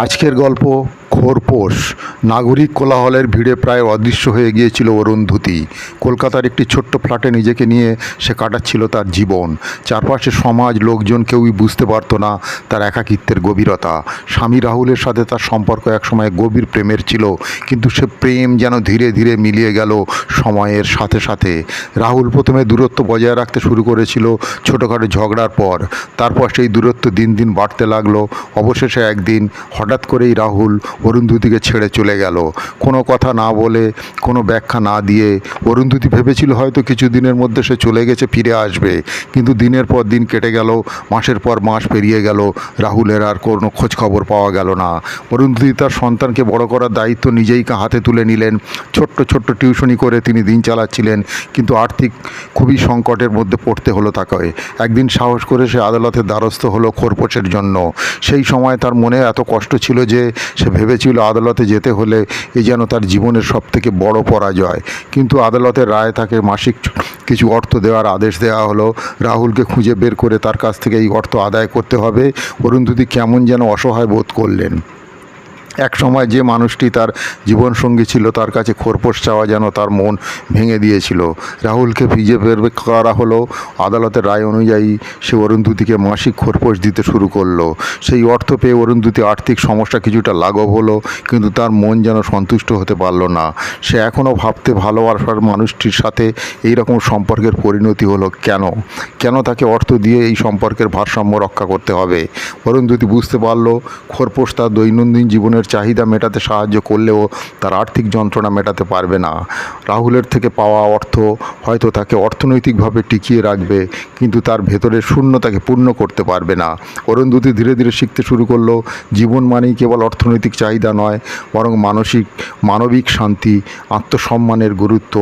আজকের গল্প খোরপোশ। নাগরিক কোলাহলের ভিড়ে প্রায় অদৃশ্য হয়ে গিয়েছিল অরুন্ধতী। কলকাতার একটি ছোট্ট ফ্ল্যাটে নিজেকে নিয়ে সে কাটাচ্ছিল তার জীবন। চারপাশে সমাজ, লোকজন কেউই বুঝতে পারতো না তার একাকিত্বের গভীরতা। স্বামী রাহুলের সাথে তার সম্পর্ক একসময় গভীর প্রেমের ছিল, কিন্তু সে প্রেম যেন ধীরে ধীরে মিলিয়ে গেল সময়ের সাথে সাথে। রাহুল প্রথমে দূরত্ব বজায় রাখতে শুরু করেছিল ছোটোখাটো ঝগড়ার পর। তারপর সেই দূরত্ব দিন দিন বাড়তে লাগলো। অবশেষে একদিন হঠাৎ করেই রাহুল অরুন্ধতীকে ছেড়ে চলে গেল, কোনো কথা না বলে, কোনো ব্যাখ্যা না দিয়ে। অরুন্ধতী ভেবেছিল হয়তো কিছু দিনের মধ্যে সে চলে গেছে, ফিরে আসবে। কিন্তু দিনের পর দিন কেটে গেল, মাসের পর মাস পেরিয়ে গেল, রাহুলের আর কোনো খোঁজ খবর পাওয়া গেল না। অরুন্ধতী তার সন্তানকে বড় করার দায়িত্ব নিজেই হাতে তুলে নিলেন। ছোট্ট ছোট্ট টিউশনি করে তিনি দিন চালাচ্ছিলেন, কিন্তু আর্থিক খুবই সংকটের মধ্যে পড়তে হলো তাকে। একদিন সাহস করে সে আদালতের দ্বারস্থ হলো খোরপোশের জন্য। সেই সময় তার মনে এত কষ্ট ছিল যে সে ভেবেছিল আদালতে যেতে হলে এ যেন তার জীবনের সবথেকে বড় পরাজয়। কিন্তু আদালতের রায় তাকে মাসিক কিছু অর্থ দেওয়ার আদেশ দেওয়া হলো। রাহুলকে খুঁজে বের করে তার কাছ থেকে এই অর্থ আদায় করতে হবে। অরুন্ধতী কেমন যেন অসহায় বোধ করলেন। এক সময় যে মানুষটি তার জীবনসঙ্গী ছিল, তার কাছে খোরপোশ চাওয়া যেন তার মন ভেঙে দিয়েছিল। রাহুলকে খুঁজে বের করা হলো। আদালতের রায় অনুযায়ী সে অরুন্ধতীকে মাসিক খোরপোশ দিতে শুরু করলো। সেই অর্থ পেয়ে অরুন্ধতী আর্থিক সমস্যা কিছুটা লাঘব হলো, কিন্তু তার মন যেন সন্তুষ্ট হতে পারল না। সে এখনও ভাবতে ভালোবাসার মানুষটির সাথে এই রকম সম্পর্কের পরিণতি হলো কেন তাকে অর্থ দিয়ে এই সম্পর্কের ভারসাম্য রক্ষা করতে হবে। অরুন্ধতী বুঝতে পারল খোরপোশ তার দৈনন্দিন জীবনের চাহিদা মেটাতে সাহায্য করলেও তার আর্থিক যন্ত্রণা মেটাতে পারবে না। রাহুলের থেকে পাওয়া অর্থ হয়তো তাকে অর্থনৈতিকভাবে টিকিয়ে রাখবে, কিন্তু তার ভেতরের শূন্যতাকে পূর্ণ করতে পারবে না। অরুন্ধতী ধীরে ধীরে শিখতে শুরু করলো জীবন মানেই কেবল অর্থনৈতিক চাহিদা নয়, বরং মানবিক শান্তি, আত্মসম্মানের গুরুত্ব।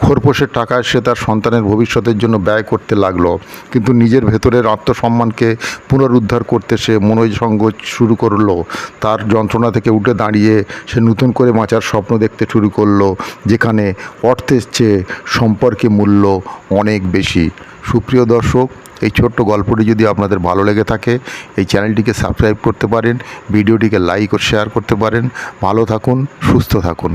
খোরপোশের টাকায় সে তার সন্তানের ভবিষ্যতের জন্য ব্যয় করতে লাগলো, কিন্তু নিজের ভেতরের আত্মসম্মানকে পুনরুদ্ধার করতে সে মনোসংঘ শুরু করলো। তার যন্ত্রণা থেকে উঠে দাঁড়িয়ে সে নতুন করে বাঁচার স্বপ্ন দেখতে শুরু করলো, যেখানে অর্থের চেয়ে সম্পর্কে মূল্য অনেক বেশি। সুপ্রিয় দর্শক, এই ছোট্ট গল্পটি যদি আপনাদের ভালো লেগে থাকে, এই চ্যানেলটিকে সাবস্ক্রাইব করতে পারেন, ভিডিওটিকে লাইক ও শেয়ার করতে পারেন। ভালো থাকুন, সুস্থ থাকুন।